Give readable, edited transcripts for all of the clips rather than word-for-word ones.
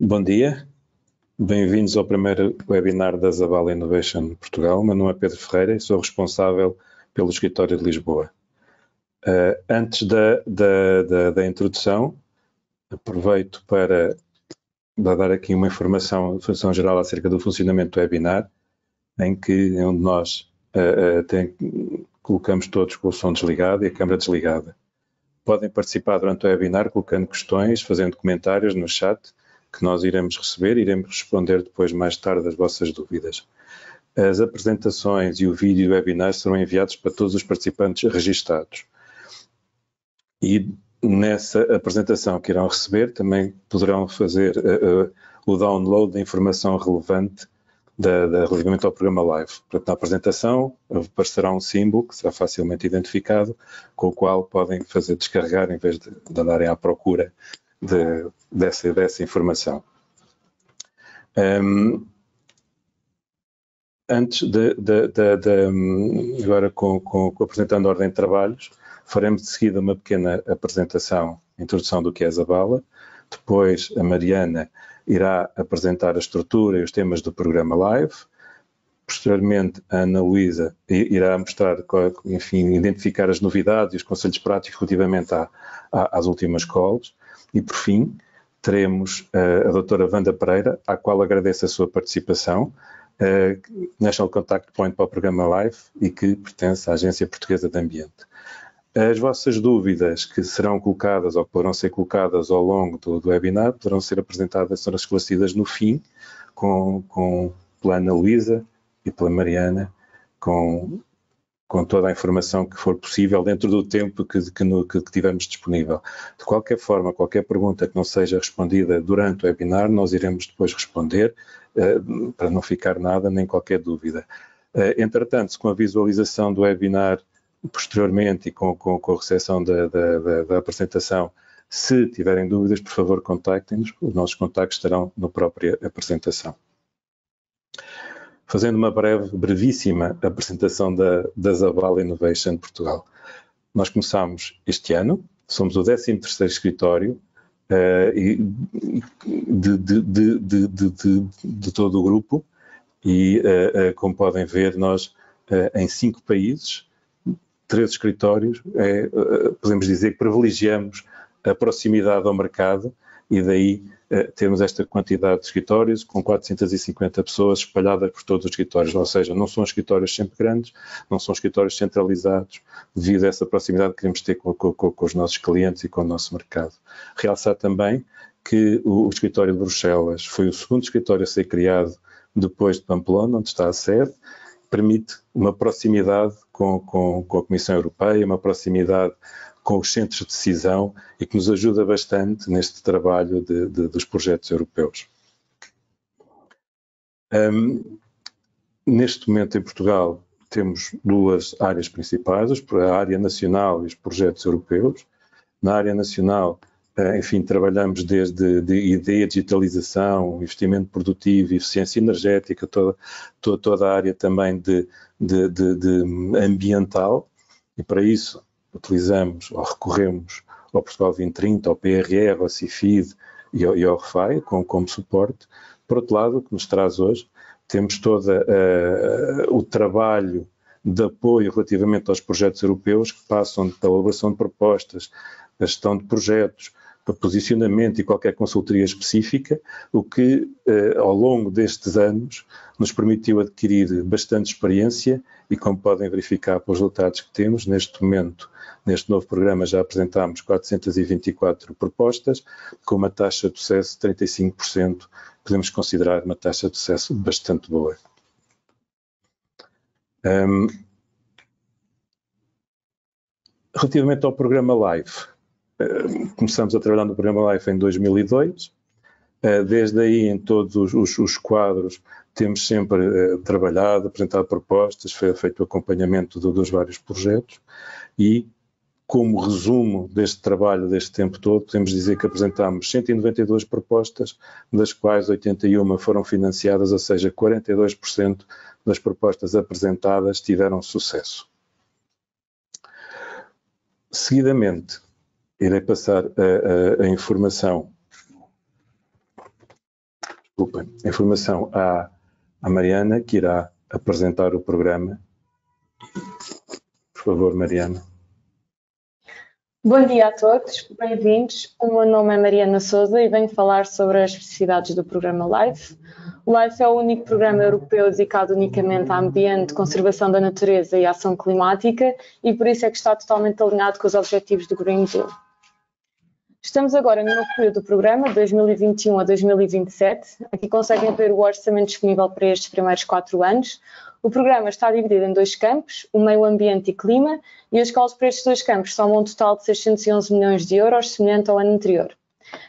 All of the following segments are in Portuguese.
Bom dia, bem-vindos ao primeiro webinar da Zabala Innovation Portugal. Meu nome é Pedro Ferreira e sou responsável pelo escritório de Lisboa. Antes da introdução, aproveito para dar aqui uma informação geral acerca do funcionamento do webinar, onde nós colocamos todos com o som desligado e a câmara desligada. Podem participar durante o webinar colocando questões, fazendo comentários no chat, que nós iremos receber e iremos responder depois, mais tarde, as vossas dúvidas. As apresentações e o vídeo do webinar serão enviados para todos os participantes registados. E nessa apresentação que irão receber, também poderão fazer o download da informação relevante relativamente ao programa Live. Portanto, na apresentação aparecerá um símbolo que será facilmente identificado, com o qual podem descarregar em vez de andarem à procura dessa informação. Antes agora apresentando a ordem de trabalhos, faremos de seguida uma pequena apresentação, introdução do que é a Zabala. Depois a Mariana irá apresentar a estrutura e os temas do programa Live. Posteriormente, a Ana Luísa irá mostrar, enfim, identificar as novidades e os conselhos práticos relativamente às últimas calls. E, por fim, teremos a doutora Wanda Pereira, à qual agradeço a sua participação, National Contact Point para o programa Live e que pertence à Agência Portuguesa de Ambiente. As vossas dúvidas que serão colocadas ou que poderão ser colocadas ao longo do webinar poderão ser apresentadas, serão esclarecidas no fim, pela Ana Luísa e pela Mariana, com toda a informação que for possível dentro do tempo que tivermos disponível. De qualquer forma, qualquer pergunta que não seja respondida durante o webinar, nós iremos depois responder, para não ficar nada, nem qualquer dúvida. Entretanto, com a visualização do webinar posteriormente e com a recepção da apresentação, se tiverem dúvidas, por favor, contactem-nos. Os nossos contactos estarão na própria apresentação. Fazendo uma brevíssima apresentação da Zabala Innovation Portugal. Nós começámos este ano, somos o 13º escritório de todo o grupo e, como podem ver, nós em 5 países, 3 escritórios, podemos dizer que privilegiamos a proximidade ao mercado e daí temos esta quantidade de escritórios com 450 pessoas espalhadas por todos os escritórios, ou seja, não são escritórios sempre grandes, não são escritórios centralizados, devido a essa proximidade que queremos ter com os nossos clientes e com o nosso mercado. Realçar também que o escritório de Bruxelas foi o segundo escritório a ser criado depois de Pamplona, onde está a sede, permite uma proximidade com a Comissão Europeia, uma proximidade com os centros de decisão e que nos ajuda bastante neste trabalho dos projetos europeus. Neste momento em Portugal temos 2 áreas principais, a área nacional e os projetos europeus. Na área nacional, enfim, trabalhamos desde ideia, digitalização, investimento produtivo, eficiência energética, toda a área também de ambiental, e para isso utilizamos ou recorremos ao Portugal 2030, ao PRR, ao CIFID e ao RFAI como suporte. Por outro lado, o que nos traz hoje, temos todo o trabalho de apoio relativamente aos projetos europeus que passam da elaboração de propostas, da gestão de projetos, para posicionamento e qualquer consultoria específica, o que ao longo destes anos nos permitiu adquirir bastante experiência e, como podem verificar pelos resultados que temos, neste momento, neste novo programa já apresentámos 424 propostas, com uma taxa de sucesso de 35%, podemos considerar uma taxa de sucesso bastante boa. Relativamente ao programa Live, começamos a trabalhar no programa Live em 2002, desde aí em todos os quadros temos sempre trabalhado, apresentado propostas, feito o acompanhamento dos vários projetos e, como resumo deste trabalho, deste tempo todo, podemos dizer que apresentámos 192 propostas, das quais 81 foram financiadas, ou seja, 42% das propostas apresentadas tiveram sucesso. Seguidamente, irei passar a informação desculpem, informação à Mariana, que irá apresentar o programa. Por favor, Mariana. Bom dia a todos, bem-vindos. O meu nome é Mariana Sousa e venho falar sobre as especificidades do programa LIFE. O LIFE é o único programa europeu dedicado unicamente ao ambiente, conservação da natureza e ação climática e por isso é que está totalmente alinhado com os objetivos do Green Deal. Estamos agora no novo período do programa, 2021 a 2027. Aqui conseguem ver o orçamento disponível para estes primeiros 4 anos. O programa está dividido em 2 campos, o meio ambiente e clima, e as escolas para estes 2 campos somam um total de 611 milhões de euros, semelhante ao ano anterior.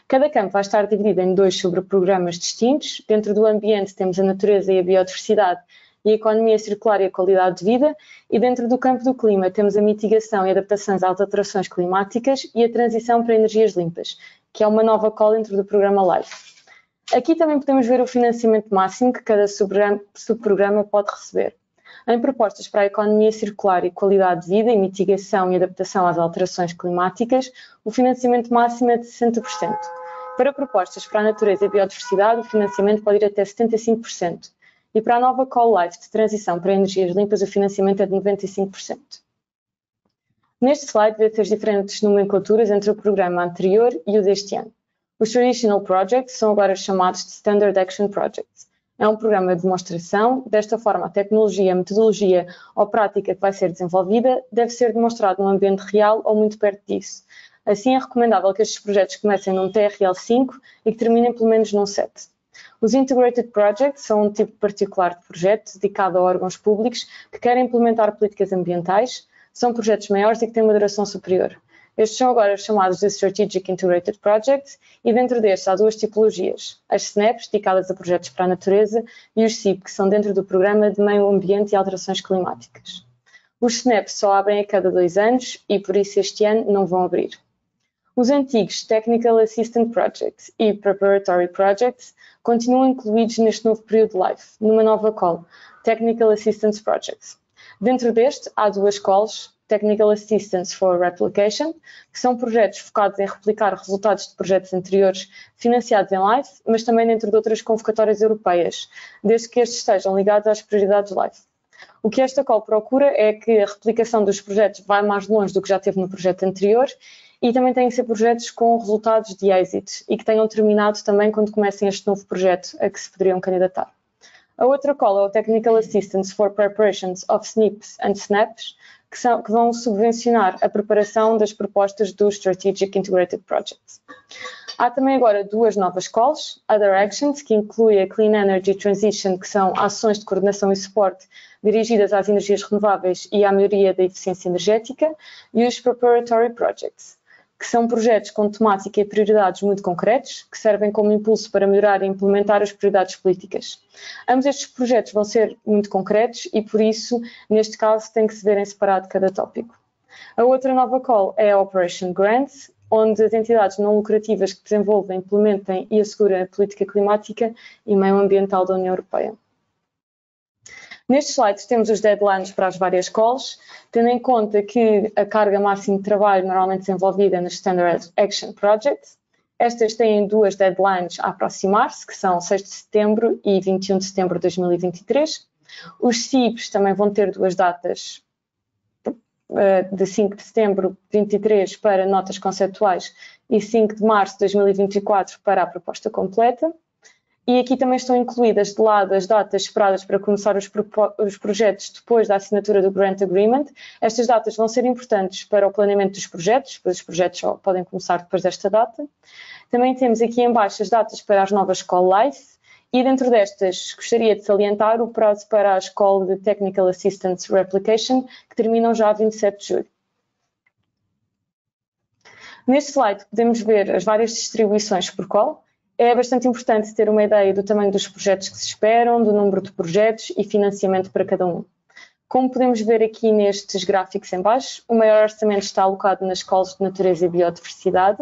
Cada campo vai estar dividido em 2 subprogramas distintos. Dentro do ambiente temos a natureza e a biodiversidade e a economia circular e a qualidade de vida, e dentro do campo do clima temos a mitigação e adaptações às alterações climáticas e a transição para energias limpas, que é uma nova cola dentro do programa LIFE. Aqui também podemos ver o financiamento máximo que cada subprograma pode receber. Em propostas para a economia circular e qualidade de vida e mitigação e adaptação às alterações climáticas, o financiamento máximo é de 60%. Para propostas para a natureza e biodiversidade, o financiamento pode ir até 75%. E para a nova Call Life de transição para energias limpas, o financiamento é de 95%. Neste slide vê-se as diferentes nomenclaturas entre o programa anterior e o deste ano. Os Traditional Projects são agora chamados de Standard Action Projects. É um programa de demonstração. Desta forma, a tecnologia, a metodologia ou prática que vai ser desenvolvida deve ser demonstrado num ambiente real ou muito perto disso. Assim, é recomendável que estes projetos comecem num TRL5 e que terminem pelo menos num 7. Os Integrated Projects são um tipo particular de projeto dedicado a órgãos públicos que querem implementar políticas ambientais. São projetos maiores e que têm uma duração superior. Estes são agora chamados de Strategic Integrated Projects e dentro destes há 2 tipologias. As SNAPs, dedicadas a projetos para a natureza, e os SIP, que são dentro do Programa de Meio Ambiente e Alterações Climáticas. Os SNAPs só abrem a cada 2 anos e por isso este ano não vão abrir. Os antigos Technical Assistance Projects e Preparatory Projects continuam incluídos neste novo período de LIFE, numa nova call, Technical Assistance Projects. Dentro deste, há 2 calls, Technical Assistance for Replication, que são projetos focados em replicar resultados de projetos anteriores financiados em LIFE, mas também dentro de outras convocatórias europeias, desde que estes estejam ligados às prioridades LIFE. O que esta call procura é que a replicação dos projetos vá mais longe do que já teve no projeto anterior e também têm que ser projetos com resultados de êxito e que tenham terminado também quando comecem este novo projeto a que se poderiam candidatar. A outra call é o Technical Assistance for Preparations of SNPs and SNAPs, que vão subvencionar a preparação das propostas dos Strategic Integrated Projects. Há também agora 2 novas calls, Other Actions, que inclui a Clean Energy Transition, que são ações de coordenação e suporte dirigidas às energias renováveis e à melhoria da eficiência energética, e os Preparatory Projects, que são projetos com temática e prioridades muito concretos, que servem como impulso para melhorar e implementar as prioridades políticas. Ambos estes projetos vão ser muito concretos e, por isso, neste caso, tem que se ver em separado cada tópico. A outra nova call é a Operation Grants, onde as entidades não lucrativas que desenvolvem, implementem e asseguram a política climática e meio-ambiental da União Europeia. Nestes slides temos os deadlines para as várias calls, tendo em conta que a carga máxima de trabalho normalmente desenvolvida nos Standard Action Projects. Estas têm 2 deadlines a aproximar-se, que são 6 de setembro e 21 de setembro de 2023. Os CIPs também vão ter 2 datas, de 5 de setembro de 2023 para notas conceptuais e 5 de março de 2024 para a proposta completa. E aqui também estão incluídas de lado as datas esperadas para começar os projetos depois da assinatura do Grant Agreement. Estas datas vão ser importantes para o planeamento dos projetos, pois os projetos só podem começar depois desta data. Também temos aqui em baixo as datas para as novas Call Life e dentro destas gostaria de salientar o prazo para as Call de Technical Assistance Replication, que terminam já a 27 de julho. Neste slide podemos ver as várias distribuições por call. É bastante importante ter uma ideia do tamanho dos projetos que se esperam, do número de projetos e financiamento para cada um. Como podemos ver aqui nestes gráficos em baixo, o maior orçamento está alocado nas calls de natureza e biodiversidade,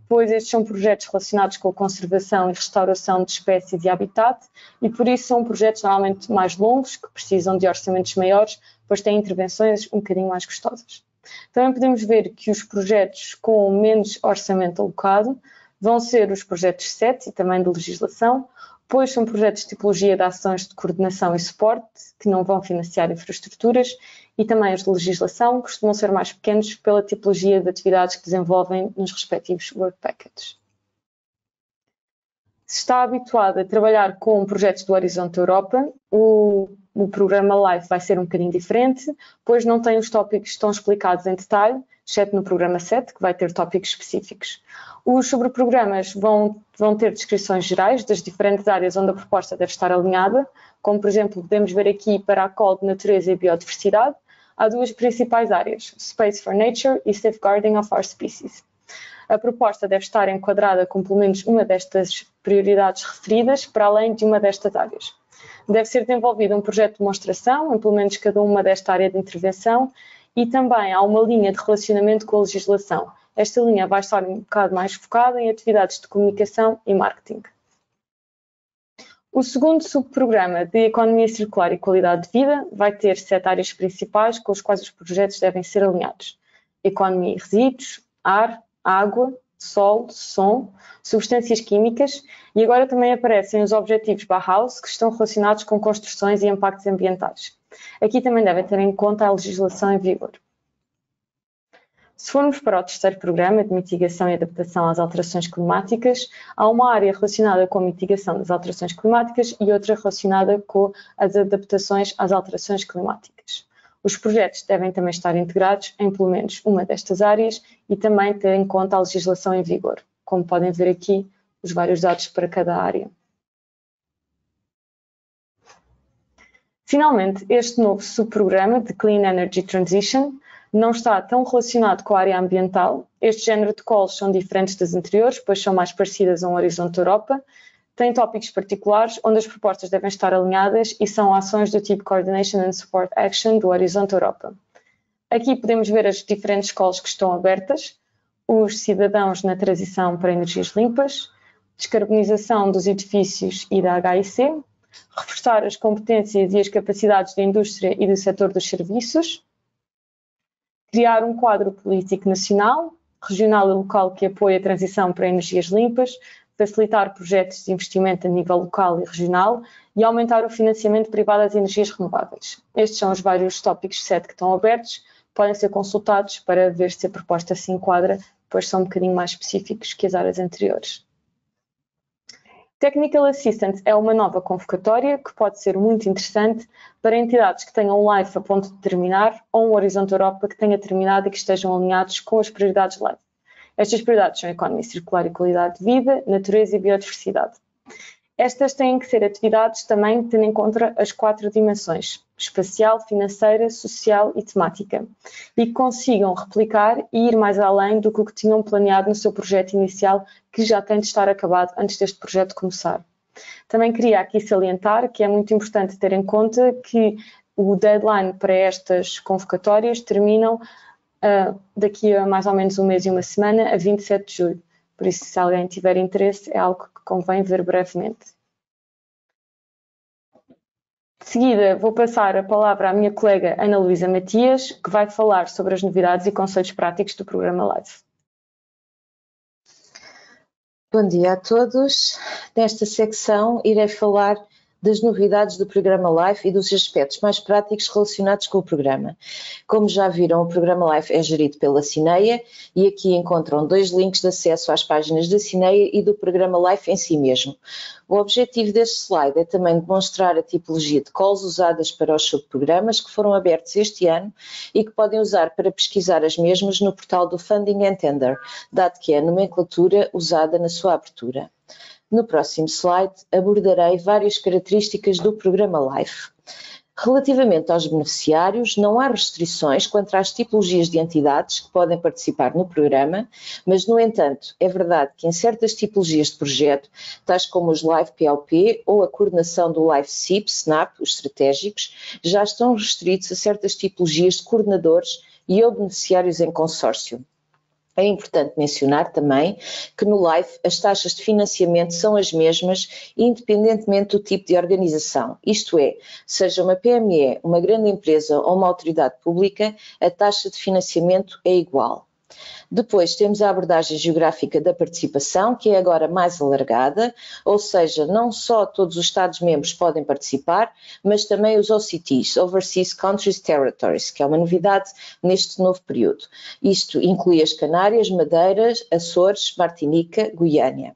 pois estes são projetos relacionados com a conservação e restauração de espécies e habitat e por isso são projetos normalmente mais longos, que precisam de orçamentos maiores, pois têm intervenções um bocadinho mais custosas. Também podemos ver que os projetos com menos orçamento alocado vão ser os projetos 7 e também de legislação, Depois são projetos de tipologia de ações de coordenação e suporte, que não vão financiar infraestruturas, e também os de legislação, costumam ser mais pequenos pela tipologia de atividades que desenvolvem nos respectivos work packages. Se está habituado a trabalhar com projetos do Horizonte Europa, o programa LIFE vai ser um bocadinho diferente, pois não tem os tópicos tão explicados em detalhe, exceto no programa 7, que vai ter tópicos específicos. Os sobreprogramas vão ter descrições gerais das diferentes áreas onde a proposta deve estar alinhada, como por exemplo podemos ver aqui para a call de natureza e biodiversidade, há duas principais áreas, Space for Nature e Safeguarding of Our Species. A proposta deve estar enquadrada com pelo menos uma destas prioridades referidas, para além de uma destas áreas. Deve ser desenvolvido um projeto de demonstração, em pelo menos cada uma desta área de intervenção, e também há uma linha de relacionamento com a legislação. Esta linha vai estar um bocado mais focada em atividades de comunicação e marketing. O segundo subprograma de Economia Circular e Qualidade de Vida vai ter 7 áreas principais com as quais os projetos devem ser alinhados. Economia e resíduos, ar, água, solo, som, substâncias químicas e agora também aparecem os objetivos Bauhaus que estão relacionados com construções e impactos ambientais. Aqui também devem ter em conta a legislação em vigor. Se formos para o terceiro programa de mitigação e adaptação às alterações climáticas, há uma área relacionada com a mitigação das alterações climáticas e outra relacionada com as adaptações às alterações climáticas. Os projetos devem também estar integrados em pelo menos uma destas áreas e também ter em conta a legislação em vigor. Como podem ver aqui, os vários dados para cada área. Finalmente, este novo subprograma de Clean Energy Transition não está tão relacionado com a área ambiental. Este género de calls são diferentes das anteriores, pois são mais parecidas a um Horizonte Europa. Tem tópicos particulares, onde as propostas devem estar alinhadas e são ações do tipo Coordination and Support Action do Horizonte Europa. Aqui podemos ver as diferentes calls que estão abertas, os cidadãos na transição para energias limpas, descarbonização dos edifícios e da HIC, reforçar as competências e as capacidades da indústria e do setor dos serviços, criar um quadro político nacional, regional e local que apoie a transição para energias limpas, facilitar projetos de investimento a nível local e regional e aumentar o financiamento privado às energias renováveis. Estes são os vários tópicos 7 que estão abertos, podem ser consultados para ver se a proposta se enquadra, pois são um bocadinho mais específicos que as áreas anteriores. Technical Assistance é uma nova convocatória que pode ser muito interessante para entidades que tenham um LIFE a ponto de terminar ou um Horizonte Europa que tenha terminado e que estejam alinhados com as prioridades LIFE. Estas prioridades são economia circular e qualidade de vida, natureza e biodiversidade. Estas têm que ser atividades também tendo em conta as 4 dimensões, espacial, financeira, social e temática, e que consigam replicar e ir mais além do que o que tinham planeado no seu projeto inicial, que já tem de estar acabado antes deste projeto começar. Também queria aqui salientar que é muito importante ter em conta que o deadline para estas convocatórias terminam daqui a mais ou menos um mês e uma semana, a 27 de julho. Por isso, se alguém tiver interesse, é algo que convém ver brevemente. De seguida, vou passar a palavra à minha colega Ana Luísa Matias, que vai falar sobre as novidades e conceitos práticos do programa LIFE. Bom dia a todos. Nesta secção, irei falar das novidades do programa LIFE e dos aspectos mais práticos relacionados com o programa. Como já viram, o programa LIFE é gerido pela Cineia e aqui encontram 2 links de acesso às páginas da Cineia e do programa LIFE em si mesmo. O objetivo deste slide é também demonstrar a tipologia de calls usadas para os subprogramas que foram abertos este ano e que podem usar para pesquisar as mesmas no portal do Funding and Tender, dado que é a nomenclatura usada na sua abertura. No próximo slide abordarei várias características do programa LIFE. Relativamente aos beneficiários, não há restrições quanto às tipologias de entidades que podem participar no programa, mas, no entanto, é verdade que em certas tipologias de projeto, tais como os LIFE PLP ou a coordenação do LIFE SIP, SNAP, os estratégicos, já estão restritos a certas tipologias de coordenadores e ou beneficiários em consórcio. É importante mencionar também que no LIFE as taxas de financiamento são as mesmas independentemente do tipo de organização, isto é, seja uma PME, uma grande empresa ou uma autoridade pública, a taxa de financiamento é igual. Depois temos a abordagem geográfica da participação, que é agora mais alargada, ou seja, não só todos os Estados-membros podem participar, mas também os OCTs, Overseas Countries Territories, que é uma novidade neste novo período. Isto inclui as Canárias, Madeiras, Açores, Martinica, Guiânia.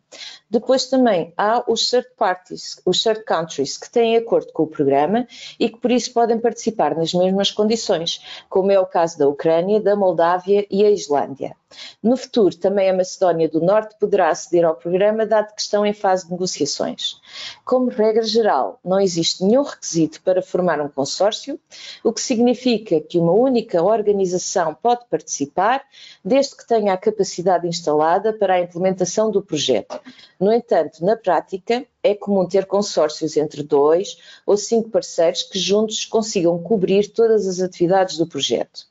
Depois também há os third parties, os third countries, que têm acordo com o programa e que por isso podem participar nas mesmas condições, como é o caso da Ucrânia, da Moldávia e a Islândia. No futuro, também a Macedónia do Norte poderá aceder ao programa, dado que estão em fase de negociações. Como regra geral, não existe nenhum requisito para formar um consórcio, o que significa que uma única organização pode participar, desde que tenha a capacidade instalada para a implementação do projeto. No entanto, na prática, é comum ter consórcios entre 2 ou 5 parceiros que juntos consigam cobrir todas as atividades do projeto.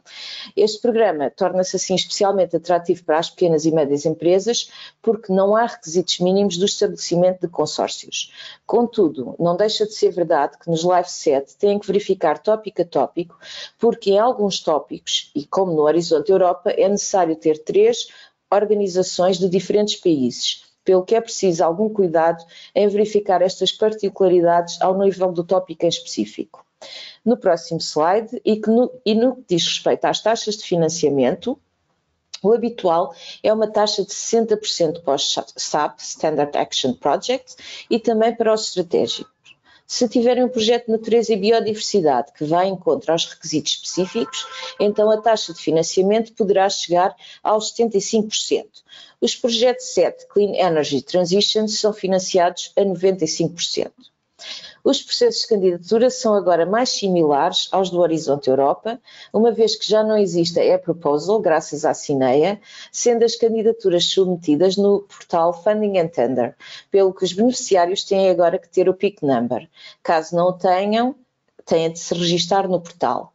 Este programa torna-se assim especialmente atrativo para as pequenas e médias empresas porque não há requisitos mínimos do estabelecimento de consórcios. Contudo, não deixa de ser verdade que nos Live Set têm que verificar tópico a tópico, porque em alguns tópicos, e como no Horizonte Europa, é necessário ter 3 organizações de diferentes países, pelo que é preciso algum cuidado em verificar estas particularidades ao nível do tópico em específico. No próximo slide, no que diz respeito às taxas de financiamento, o habitual é uma taxa de 60% para os SAP, Standard Action Project, e também para os estratégicos. Se tiverem um projeto de natureza e biodiversidade que vai em contra aos requisitos específicos, então a taxa de financiamento poderá chegar aos 75%. Os projetos 7 Clean Energy Transition são financiados a 95%. Os processos de candidatura são agora mais similares aos do Horizonte Europa, uma vez que já não existe a e-proposal, graças à Cineia, sendo as candidaturas submetidas no portal Funding and Tender, pelo que os beneficiários têm agora que ter o PIC Number. Caso não o tenham, têm de se registar no portal.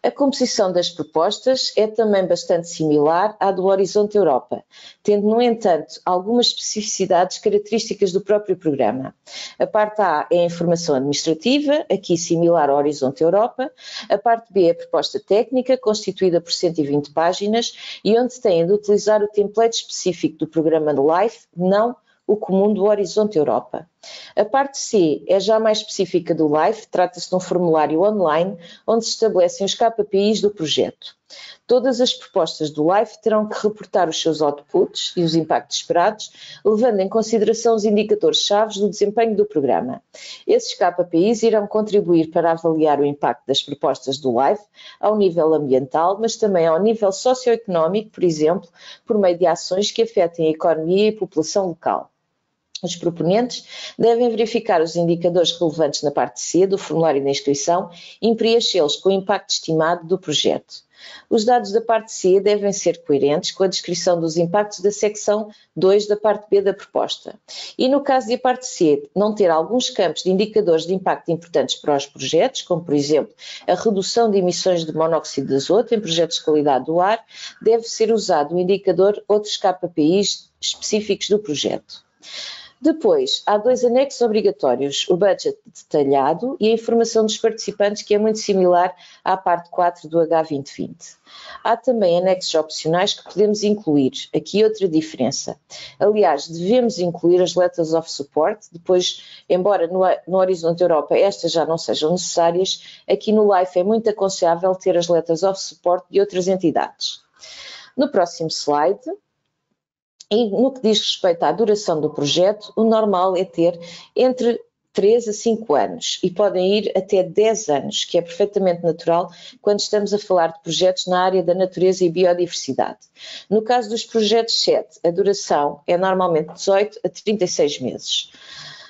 A composição das propostas é também bastante similar à do Horizonte Europa, tendo, no entanto, algumas especificidades características do próprio programa. A parte A é a informação administrativa, aqui similar ao Horizonte Europa. A parte B é a proposta técnica, constituída por 120 páginas, e onde têm de utilizar o template específico do programa de LIFE, não o comum do Horizonte Europa. A parte C é já mais específica do LIFE, trata-se de um formulário online onde se estabelecem os KPIs do projeto. Todas as propostas do LIFE terão que reportar os seus outputs e os impactos esperados, levando em consideração os indicadores-chave do desempenho do programa. Esses KPIs irão contribuir para avaliar o impacto das propostas do LIFE ao nível ambiental, mas também ao nível socioeconómico, por exemplo, por meio de ações que afetem a economia e a população local. Os proponentes devem verificar os indicadores relevantes na parte C do formulário de inscrição e preenchê-los com o impacto estimado do projeto. Os dados da parte C devem ser coerentes com a descrição dos impactos da secção 2 da parte B da proposta. E no caso de a parte C não ter alguns campos de indicadores de impacto importantes para os projetos, como por exemplo a redução de emissões de monóxido de azoto em projetos de qualidade do ar, deve ser usado o indicador outros KPIs específicos do projeto. Depois, há 2 anexos obrigatórios, o budget detalhado e a informação dos participantes, que é muito similar à parte 4 do H2020. Há também anexos opcionais que podemos incluir. Aqui outra diferença. Aliás, devemos incluir as letters of support, depois, embora no Horizonte Europa estas já não sejam necessárias, aqui no LIFE é muito aconselhável ter as letters of support de outras entidades. No próximo slide, e no que diz respeito à duração do projeto, o normal é ter entre 3 a 5 anos e podem ir até 10 anos, que é perfeitamente natural quando estamos a falar de projetos na área da natureza e biodiversidade. No caso dos projetos 7, a duração é normalmente 18 a 36 meses.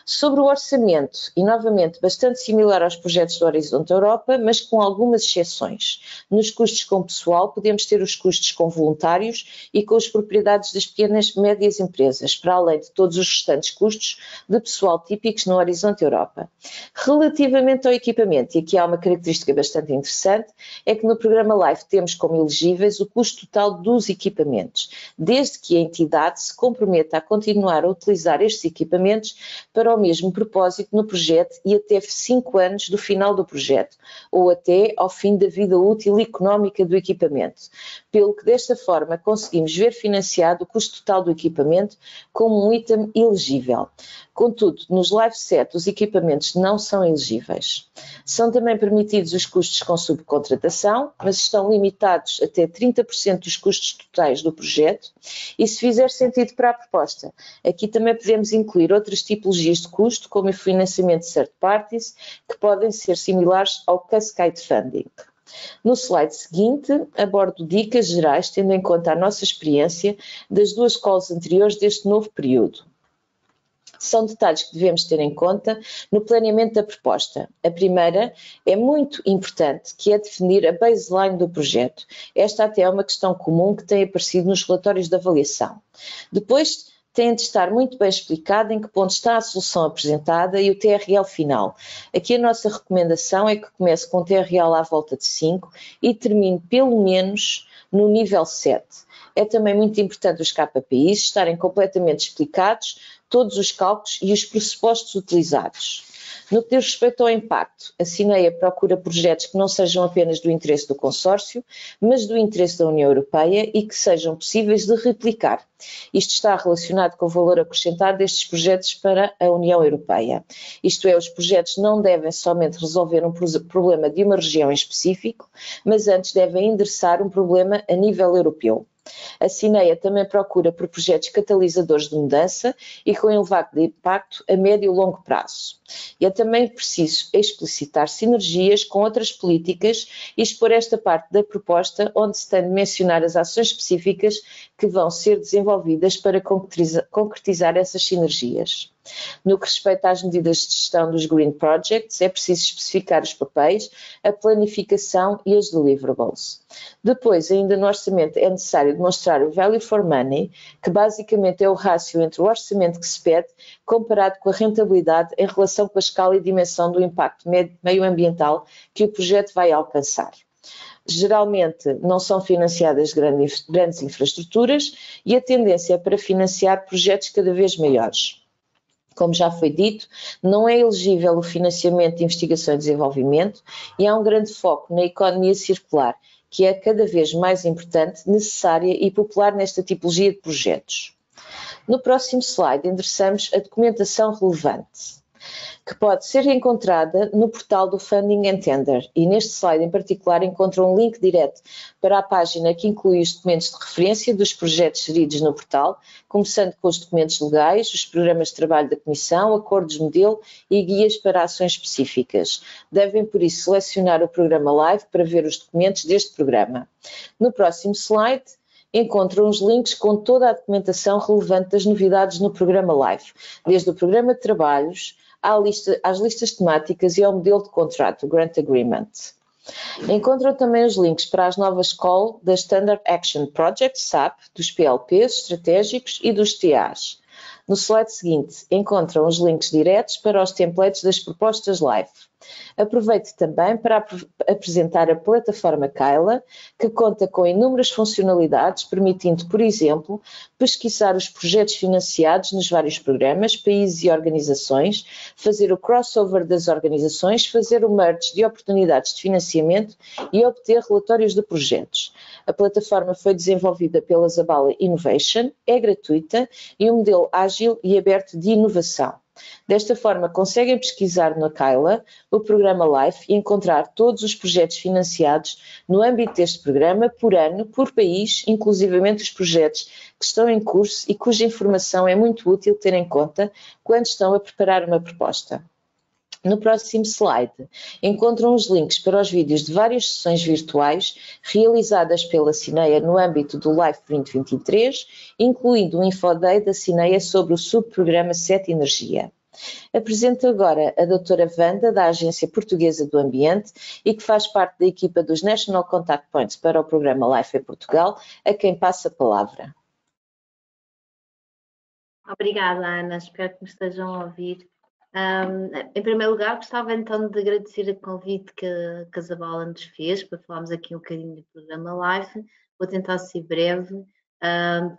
Sobre o orçamento, e novamente bastante similar aos projetos do Horizonte Europa, mas com algumas exceções. Nos custos com pessoal, podemos ter os custos com voluntários e com as propriedades das pequenas e médias empresas, para além de todos os restantes custos de pessoal típicos no Horizonte Europa. Relativamente ao equipamento, e aqui há uma característica bastante interessante, é que no programa LIFE temos como elegíveis o custo total dos equipamentos, desde que a entidade se comprometa a continuar a utilizar estes equipamentos para o mesmo propósito no projeto e até 5 anos do final do projeto, ou até ao fim da vida útil e económica do equipamento, pelo que desta forma conseguimos ver financiado o custo total do equipamento como um item elegível. Contudo, nos live set os equipamentos não são elegíveis. São também permitidos os custos com subcontratação, mas estão limitados até 30% dos custos totais do projeto e, se fizer sentido para a proposta, aqui também podemos incluir outras tipologias de custo, como o financiamento de third parties, que podem ser similares ao Cascade Funding. No slide seguinte, abordo dicas gerais, tendo em conta a nossa experiência das 2 calls anteriores deste novo período. São detalhes que devemos ter em conta no planeamento da proposta. A primeira é muito importante, que é definir a baseline do projeto. Esta até é uma questão comum que tem aparecido nos relatórios de avaliação. Depois, tem de estar muito bem explicado em que ponto está a solução apresentada e o TRL final. Aqui a nossa recomendação é que comece com o TRL à volta de 5 e termine pelo menos no nível 7. É também muito importante os KPIs estarem completamente explicados, todos os cálculos e os pressupostos utilizados. No que diz respeito ao impacto, a Cineia procura projetos que não sejam apenas do interesse do consórcio, mas do interesse da União Europeia e que sejam possíveis de replicar. Isto está relacionado com o valor acrescentado destes projetos para a União Europeia. Isto é, os projetos não devem somente resolver um problema de uma região em específico, mas antes devem endereçar um problema a nível europeu. A Cineia também procura por projetos catalisadores de mudança e com elevado impacto a médio e longo prazo. E é também preciso explicitar sinergias com outras políticas e expor esta parte da proposta onde se tem de mencionar as ações específicas que vão ser desenvolvidas para concretizar essas sinergias. No que respeita às medidas de gestão dos Green Projects, é preciso especificar os papéis, a planificação e as deliverables. Depois, ainda no orçamento, é necessário demonstrar o value for money, que basicamente é o rácio entre o orçamento que se pede comparado com a rentabilidade em relação com a escala e dimensão do impacto meioambiental que o projeto vai alcançar. Geralmente não são financiadas grandes infraestruturas e a tendência é para financiar projetos cada vez maiores. Como já foi dito, não é elegível o financiamento de investigação e desenvolvimento e há um grande foco na economia circular, que é cada vez mais importante, necessária e popular nesta tipologia de projetos. No próximo slide, endereçamos a documentação relevante, que pode ser encontrada no portal do Funding and Tender, e neste slide em particular encontram um link direto para a página que inclui os documentos de referência dos projetos geridos no portal, começando com os documentos legais, os programas de trabalho da Comissão, acordos modelo e guias para ações específicas. Devem, por isso, selecionar o programa Live para ver os documentos deste programa. No próximo slide, encontram os links com toda a documentação relevante das novidades no programa Live, desde o programa de trabalhos, às listas temáticas e ao modelo de contrato, o Grant Agreement. Encontram também os links para as novas call das Standard Action Projects, SAP, dos PLPs estratégicos e dos TAs. No slide seguinte, encontram os links diretos para os templates das propostas Live. Aproveito também para apresentar a plataforma Kaila, que conta com inúmeras funcionalidades, permitindo, por exemplo, pesquisar os projetos financiados nos vários programas, países e organizações, fazer o crossover das organizações, fazer o merge de oportunidades de financiamento e obter relatórios de projetos. A plataforma foi desenvolvida pela Zabala Innovation, é gratuita e um modelo ágil e aberto de inovação. Desta forma, conseguem pesquisar na Kaila o programa LIFE e encontrar todos os projetos financiados no âmbito deste programa, por ano, por país, inclusivamente os projetos que estão em curso e cuja informação é muito útil ter em conta quando estão a preparar uma proposta. No próximo slide, encontram os links para os vídeos de várias sessões virtuais realizadas pela Cineia no âmbito do LIFE 2023, incluindo um Infoday da Cineia sobre o subprograma 7 Energia. Apresento agora a doutora Wanda, da Agência Portuguesa do Ambiente e que faz parte da equipa dos National Contact Points para o programa LIFE em Portugal, a quem passo a palavra. Obrigada, Ana. Espero que me estejam a ouvir. Em primeiro lugar, gostava então de agradecer o convite que a Zabala nos fez para falarmos aqui um bocadinho do programa LIFE. Vou tentar ser breve.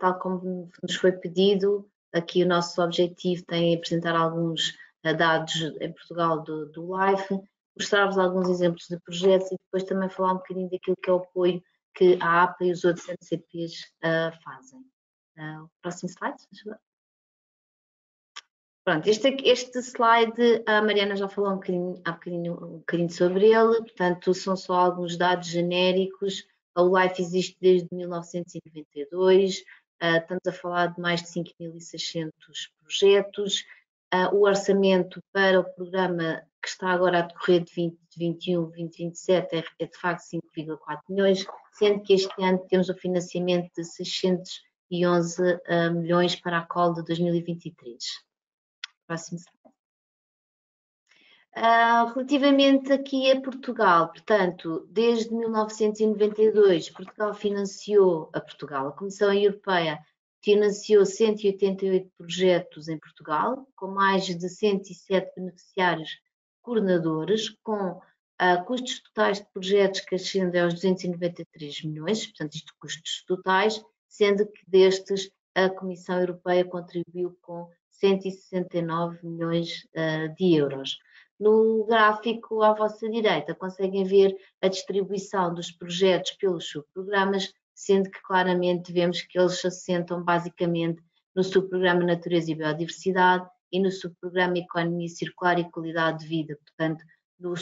Tal como nos foi pedido, aqui o nosso objetivo tem apresentar alguns dados em Portugal do LIFE, mostrar-vos alguns exemplos de projetos e depois também falar um bocadinho daquilo que é o apoio que a APA e os outros NCPs fazem. Próximo slide, por favor. Pronto, este slide, a Mariana já falou um bocadinho sobre ele, portanto, são só alguns dados genéricos. O LIFE existe desde 1992, estamos a falar de mais de 5.600 projetos. O orçamento para o programa que está agora a decorrer de 2021-2027 é de facto 5,4 milhões, sendo que este ano temos o financiamento de 611 milhões para a COL de 2023. Próximo slide. Relativamente aqui a Portugal, portanto, desde 1992, Portugal financiou, a Comissão Europeia financiou 188 projetos em Portugal, com mais de 107 beneficiários coordenadores, com custos totais de projetos que ascendem aos 293 milhões, portanto, isto custos totais, sendo que destes a Comissão Europeia contribuiu com 169 milhões de euros. No gráfico à vossa direita conseguem ver a distribuição dos projetos pelos subprogramas, sendo que claramente vemos que eles se assentam basicamente no subprograma Natureza e Biodiversidade e no subprograma Economia Circular e Qualidade de Vida, portanto, no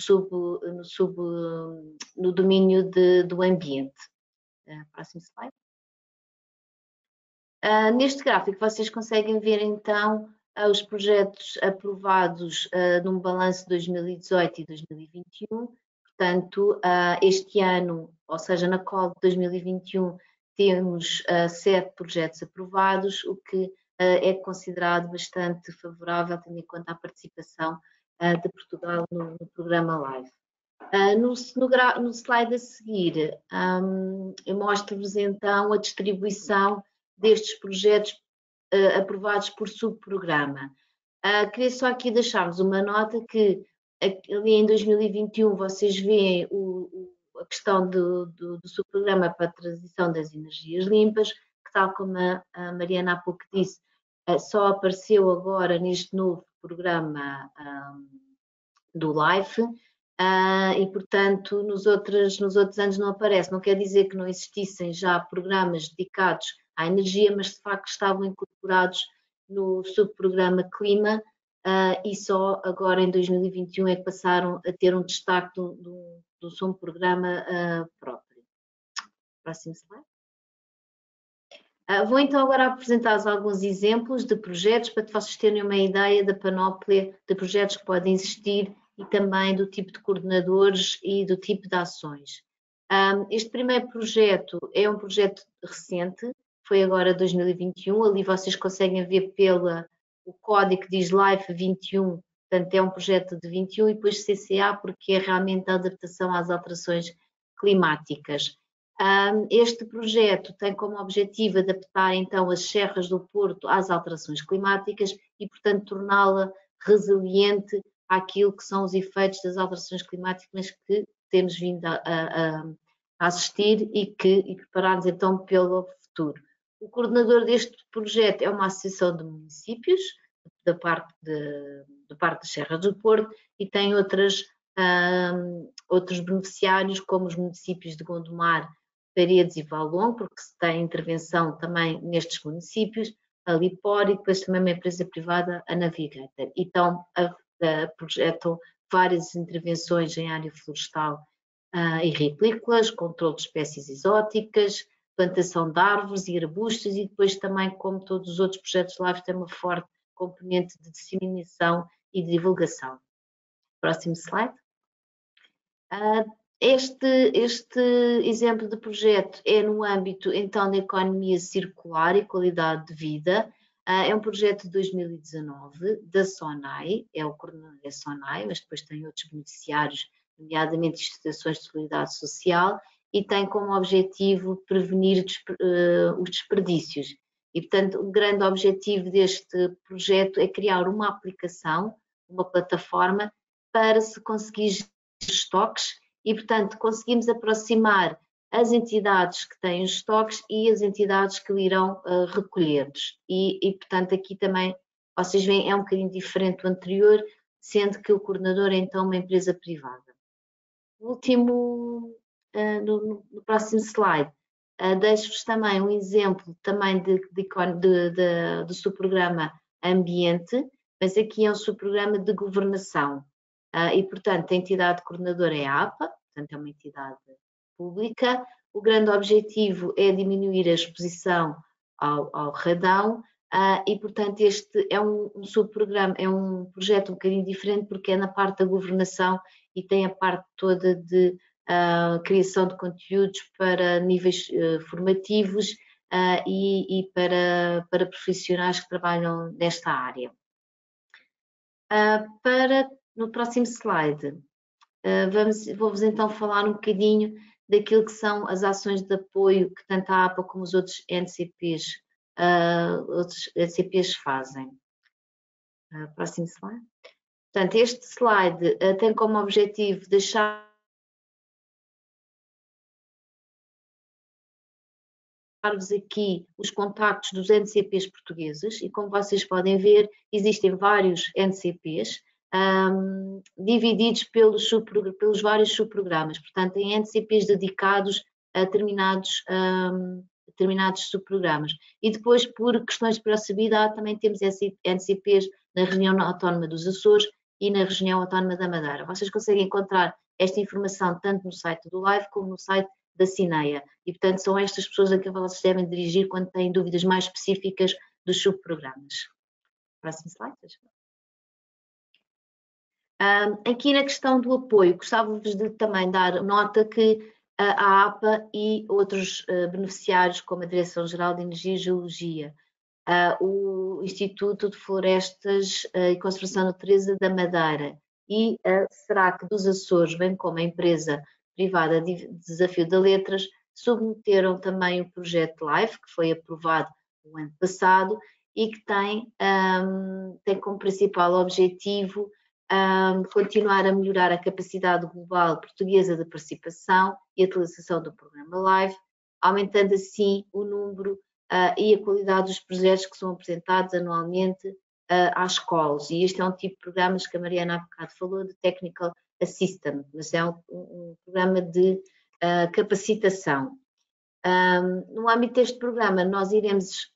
domínio do ambiente. Próximo slide. Neste gráfico vocês conseguem ver então os projetos aprovados num balanço de 2018 e 2021, portanto este ano, ou seja, na COL de 2021 temos 7 projetos aprovados, o que é considerado bastante favorável tendo em conta a participação de Portugal no programa LIFE. No slide a seguir, eu mostro-vos então a distribuição destes projetos aprovados por subprograma. Queria só aqui deixar-vos uma nota que ali em 2021 vocês veem a questão do subprograma para a transição das energias limpas, que tal como a Mariana há pouco disse, só apareceu agora neste novo programa do LIFE, e portanto nos outros anos não aparece. Não quer dizer que não existissem já programas dedicados à energia, mas de facto estavam incorporados no subprograma Clima e só agora em 2021 é que passaram a ter um destaque do subprograma próprio. Próximo slide. Vou então agora apresentar-vos alguns exemplos de projetos para que vocês tenham uma ideia da panóplia de projetos que podem existir e também do tipo de coordenadores e do tipo de ações. Este primeiro projeto é um projeto recente, foi agora 2021, ali vocês conseguem ver o código que diz LIFE 21, portanto é um projeto de 21 e depois CCA porque é realmente a adaptação às alterações climáticas. Este projeto tem como objetivo adaptar então as serras do Porto às alterações climáticas e portanto torná-la resiliente àquilo que são os efeitos das alterações climáticas que temos vindo a assistir e preparar-nos então pelo futuro. O coordenador deste projeto é uma associação de municípios da parte das Serras do Porto e tem outros beneficiários como os municípios de Gondomar, Paredes e Valongo, porque se tem intervenção também nestes municípios, a Lipor e depois também uma empresa privada, a Navigator. Então projetam várias intervenções em área florestal e ripícolas, controle de espécies exóticas, plantação de árvores e arbustos e depois também, como todos os outros projetos LIFE, tem uma forte componente de disseminação e de divulgação. Próximo slide. Este exemplo de projeto é no âmbito então da economia circular e qualidade de vida. É um projeto de 2019 da SONAI, o coordenador é SONAI, mas depois tem outros beneficiários, nomeadamente instituições de solidariedade social, e tem como objetivo prevenir os desperdícios. E, portanto, o grande objetivo deste projeto é criar uma aplicação, uma plataforma, para se conseguir gerir estoques e, portanto, conseguimos aproximar as entidades que têm os estoques e as entidades que irão recolher-los. E, portanto, aqui também vocês veem, é um bocadinho diferente do anterior, sendo que o coordenador é então uma empresa privada. No último, no próximo slide, deixo-vos também um exemplo também do subprograma Ambiente, mas aqui é um subprograma de governação. E, portanto, a entidade coordenadora é a APA, portanto, é uma entidade pública. O grande objetivo é diminuir a exposição ao radão e, portanto, este é um subprograma, é um projeto um bocadinho diferente porque é na parte da governação e tem a parte toda de criação de conteúdos para níveis formativos e para profissionais que trabalham nesta área. No próximo slide, vou-vos então falar um bocadinho daquilo que são as ações de apoio que tanto a APA como os outros NCPs fazem. Próximo slide. Portanto, este slide tem como objetivo deixar-vos aqui os contactos dos NCPs portugueses e, como vocês podem ver, existem vários NCPs divididos pelos vários subprogramas. Portanto, tem NCPs dedicados a determinados subprogramas. E depois, por questões de proximidade, também temos NCPs na região autónoma dos Açores e na região autónoma da Madeira. Vocês conseguem encontrar esta informação tanto no site do Live como no site da Cineia. E, portanto, são estas pessoas a que vocês devem dirigir quando têm dúvidas mais específicas dos subprogramas. Próximo slide. Aqui na questão do apoio, gostava-vos de também dar nota que a APA e outros beneficiários, como a Direção-Geral de Energia e Geologia, o Instituto de Florestas e Conservação da Natureza da Madeira e a SERAC dos Açores, bem como a empresa privada de Desafio da Letras, submeteram também o projeto LIFE, que foi aprovado no ano passado e que tem como principal objetivo continuar a melhorar a capacidade global portuguesa de participação e atualização do programa LIFE, aumentando assim o número e a qualidade dos projetos que são apresentados anualmente às escolas. E este é um tipo de programas que a Mariana há bocado falou, de Technical Assistant, mas é um programa de capacitação. No âmbito deste programa, nós iremos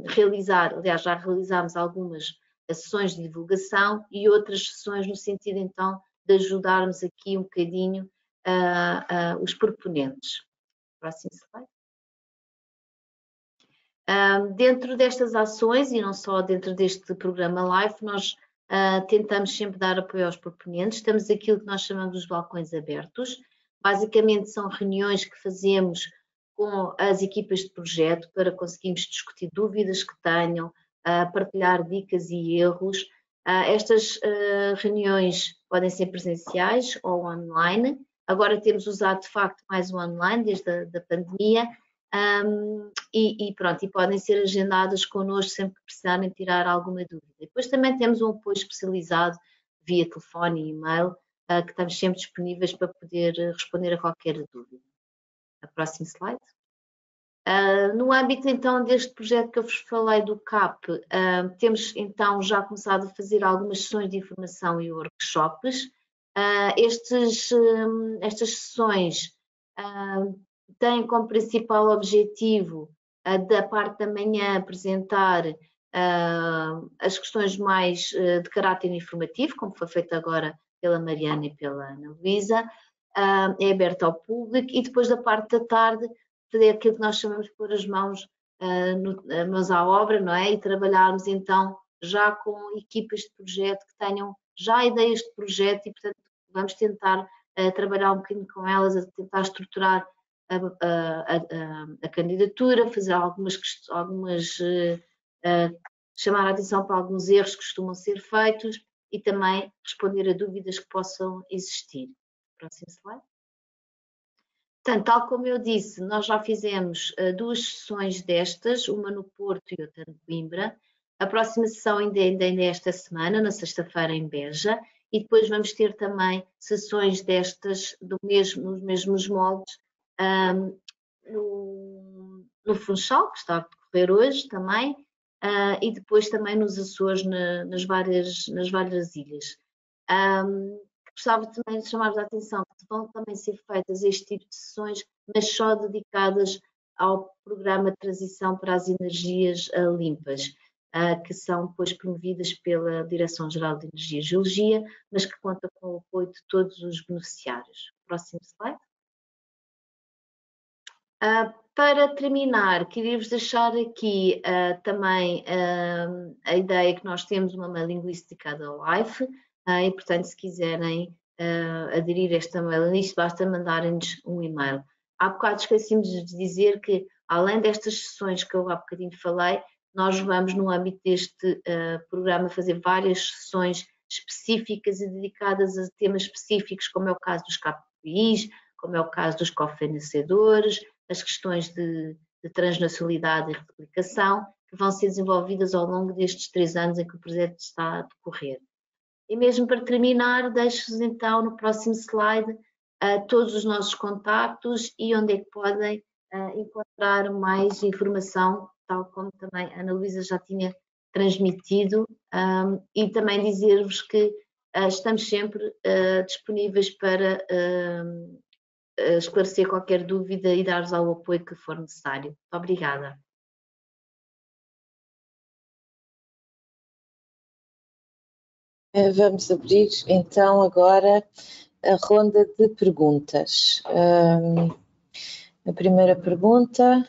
realizar, aliás, já realizámos algumas sessões de divulgação e outras sessões no sentido, então, de ajudarmos aqui um bocadinho os proponentes. Próximo slide. Dentro destas ações, e não só dentro deste programa LIFE, nós tentamos sempre dar apoio aos proponentes. Temos aquilo que nós chamamos de balcões abertos. Basicamente, são reuniões que fazemos com as equipas de projeto para conseguirmos discutir dúvidas que tenham, partilhar dicas e erros. Estas reuniões podem ser presenciais ou online. Agora temos usado, de facto, mais o online desde a pandemia e podem ser agendadas connosco sempre que precisarem tirar alguma dúvida. Depois também temos um apoio especializado via telefone e e-mail, que estamos sempre disponíveis para poder responder a qualquer dúvida. A próximo slide. No âmbito então deste projeto que eu vos falei do CAP, temos então já começado a fazer algumas sessões de informação e workshops. Estas sessões têm como principal objetivo da parte da manhã apresentar as questões mais de caráter informativo, como foi feito agora pela Mariana e pela Ana Luísa, é aberto ao público, e depois da parte da tarde fazer aquilo que nós chamamos de pôr as mãos à obra, não é? E trabalharmos então já com equipas de projeto que tenham já ideias de projeto e, portanto, vamos tentar trabalhar um bocadinho com elas, a tentar estruturar a candidatura, fazer chamar a atenção para alguns erros que costumam ser feitos e também responder a dúvidas que possam existir. Próximo slide. Portanto, tal como eu disse, nós já fizemos 2 sessões destas, uma no Porto e outra em Coimbra. A próxima sessão ainda é esta semana, na sexta-feira, em Beja, e depois vamos ter também sessões destas nos mesmos moldes no Funchal, que está a decorrer hoje também, e depois também nos Açores, nas várias ilhas. Gostava também de chamar-vos a atenção que vão também ser feitas este tipo de sessões, mas só dedicadas ao programa de transição para as energias limpas, que são depois promovidas pela Direção-Geral de Energia e Geologia, mas que conta com o apoio de todos os beneficiários. Próximo slide. Para terminar, queria-vos deixar aqui também a ideia que nós temos uma mailing list dedicada ao LIFE, e portanto se quiserem aderir a esta mailing list basta mandarem-nos um e-mail. Há bocado esqueci-me de dizer que além destas sessões que eu há bocadinho falei, nós vamos no âmbito deste programa fazer várias sessões específicas e dedicadas a temas específicos, como é o caso dos KPIs, como é o caso dos cofinançadores, as questões de transnacionalidade e replicação, que vão ser desenvolvidas ao longo destes 3 anos em que o projeto está a decorrer. E mesmo para terminar, deixo-vos então no próximo slide todos os nossos contactos e onde é que podem encontrar mais informação, tal como também a Ana Luísa já tinha transmitido, e também dizer-vos que estamos sempre disponíveis para esclarecer qualquer dúvida e dar-vos ao apoio que for necessário. Muito obrigada. Vamos abrir então agora a ronda de perguntas. A primeira pergunta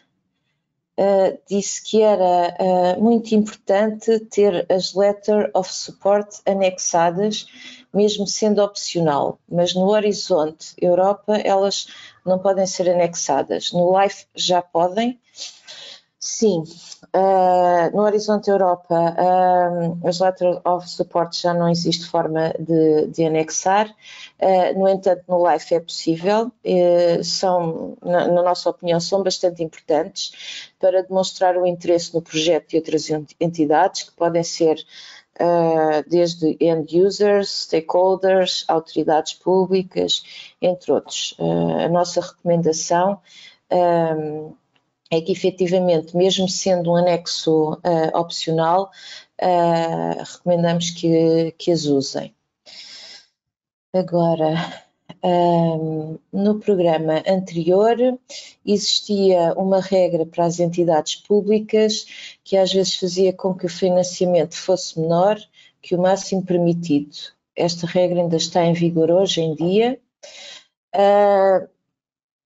disse que era muito importante ter as Letter of Support anexadas, mesmo sendo opcional, mas no Horizonte Europa elas não podem ser anexadas. No LIFE já podem? Sim, no Horizonte Europa as Letters of Support já não existe forma de anexar, no entanto no LIFE é possível, na nossa opinião são bastante importantes para demonstrar o interesse no projeto de outras entidades que podem ser desde end users, stakeholders, autoridades públicas, entre outros. A nossa recomendação é que efetivamente, mesmo sendo um anexo opcional, recomendamos que as usem. Agora, no programa anterior existia uma regra para as entidades públicas que às vezes fazia com que o financiamento fosse menor que o máximo permitido. Esta regra ainda está em vigor hoje em dia.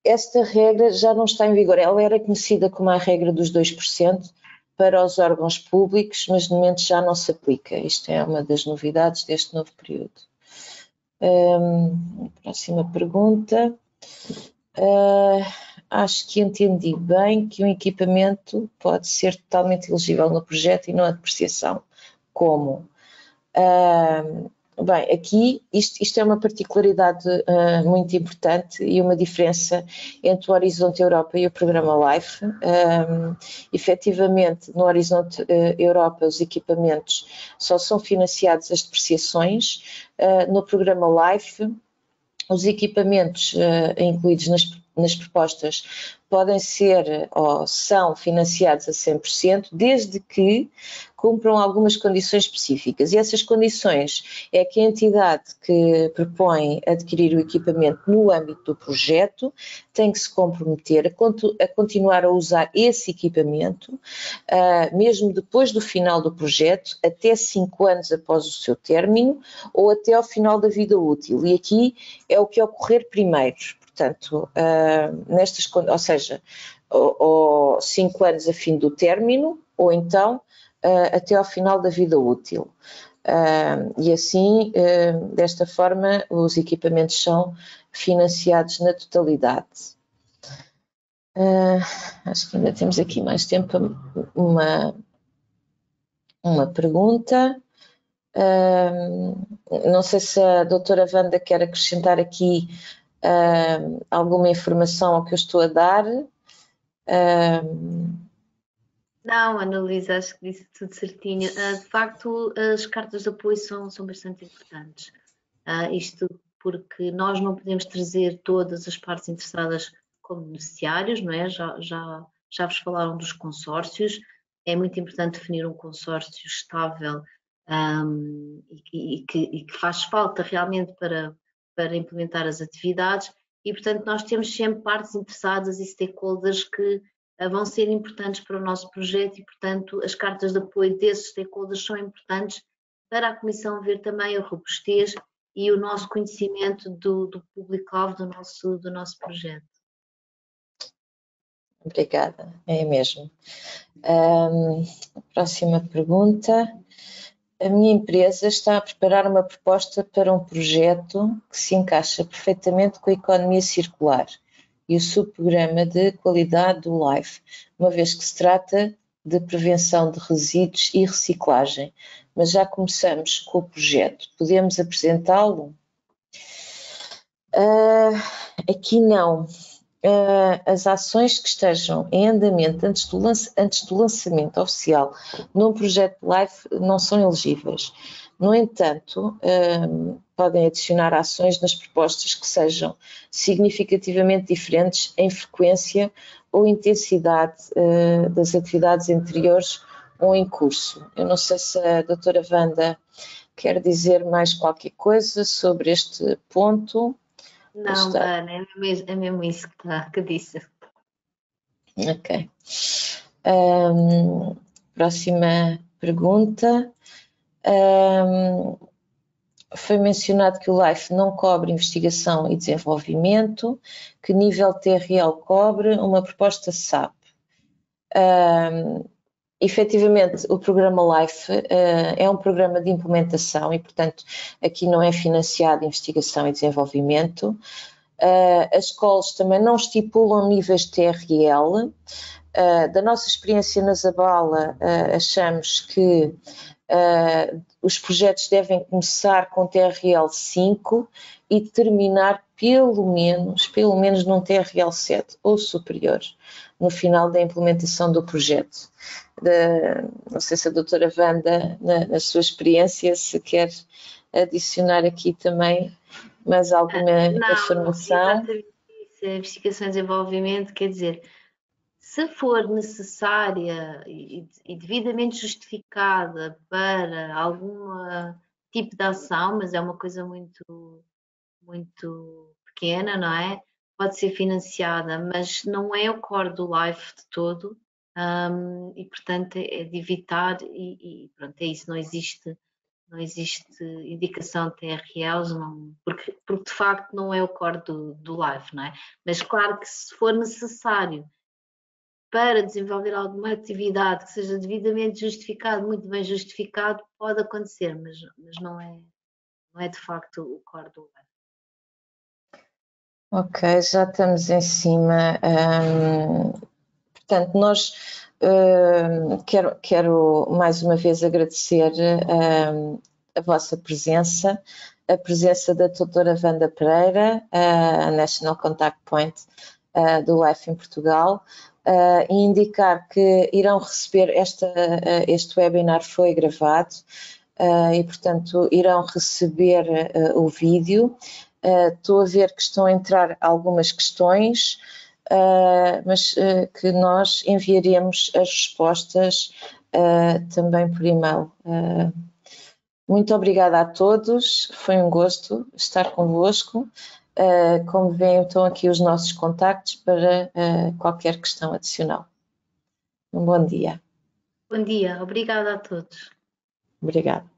Esta regra já não está em vigor, ela era conhecida como a regra dos 2% para os órgãos públicos, mas de momento já não se aplica. Isto é uma das novidades deste novo período. Próxima pergunta. Acho que entendi bem que um equipamento pode ser totalmente elegível no projeto e não a depreciação. Como? Bem, aqui isto é uma particularidade muito importante e uma diferença entre o Horizonte Europa e o programa LIFE. Efetivamente, no Horizonte Europa os equipamentos só são financiados as depreciações. No programa LIFE, os equipamentos incluídos nas propostas podem ser ou são financiados a 100%, desde que cumpram algumas condições específicas. E essas condições é que a entidade que propõe adquirir o equipamento no âmbito do projeto tem que se comprometer a continuar a usar esse equipamento, mesmo depois do final do projeto, até 5 anos após o seu término ou até ao final da vida útil. E aqui é o que ocorrer primeiro. Portanto, ou seja, ou 5 anos a fim do término, ou então até ao final da vida útil. E assim, desta forma, os equipamentos são financiados na totalidade. Acho que ainda temos aqui mais tempo uma pergunta. Não sei se a doutora Wanda quer acrescentar aqui alguma informação ao que eu estou a dar. Não, Ana Luísa, acho que disse tudo certinho. De facto, as cartas de apoio são bastante importantes. Isto porque nós não podemos trazer todas as partes interessadas como beneficiários, não é? Já vos falaram dos consórcios, é muito importante definir um consórcio estável e que faz falta realmente para implementar as atividades e, portanto, nós temos sempre partes interessadas e stakeholders que vão ser importantes para o nosso projeto e, portanto, as cartas de apoio desses stakeholders são importantes para a Comissão ver também a robustez e o nosso conhecimento do público-alvo do nosso projeto. Obrigada, é mesmo. Próxima pergunta. A minha empresa está a preparar uma proposta para um projeto que se encaixa perfeitamente com a economia circular e o subprograma de qualidade do LIFE, uma vez que se trata de prevenção de resíduos e reciclagem. Mas já começamos com o projeto. Podemos apresentá-lo? Aqui não. As ações que estejam em andamento antes do lançamento oficial num projeto LIFE não são elegíveis. No entanto, podem adicionar ações nas propostas que sejam significativamente diferentes em frequência ou intensidade das atividades anteriores ou em curso. Eu não sei se a doutora Wanda quer dizer mais qualquer coisa sobre este ponto. Não, Ana, é mesmo isso que disse. Ok. Próxima pergunta. Foi mencionado que o LIFE não cobre investigação e desenvolvimento. Que nível TRL cobre uma proposta SAP? Efetivamente, o programa LIFE é um programa de implementação e, portanto, aqui não é financiado investigação e desenvolvimento. As escolas também não estipulam níveis de TRL. Da nossa experiência na Zabala, achamos que os projetos devem começar com TRL 5 e terminar pelo menos num TRL 7 ou superior, no final da implementação do projeto. Não sei se a doutora Wanda, na sua experiência, se quer adicionar aqui também mais alguma informação. Exatamente isso, a investigação e desenvolvimento, quer dizer, se for necessária e devidamente justificada para algum tipo de ação, mas é uma coisa muito, muito pequena, não é? Pode ser financiada, mas não é o core do LIFE de todo e, portanto, é de evitar e pronto, é isso, não existe indicação de TRLs, porque de facto não é o core do LIFE, não é? Mas claro que se for necessário para desenvolver alguma atividade que seja devidamente justificado, muito bem justificado, pode acontecer, mas não é de facto o core do LIFE. Ok, já estamos em cima. Portanto, nós quero mais uma vez agradecer a vossa presença, a presença da doutora Wanda Pereira, a National Contact Point do LIFE em Portugal, e indicar que irão receber este webinar foi gravado e, portanto, irão receber o vídeo. Estou a ver que estão a entrar algumas questões, mas que nós enviaremos as respostas também por e-mail. Muito obrigada a todos, foi um gosto estar convosco. Como veem, estão aqui os nossos contactos para qualquer questão adicional. Um bom dia. Bom dia, obrigada a todos. Obrigada.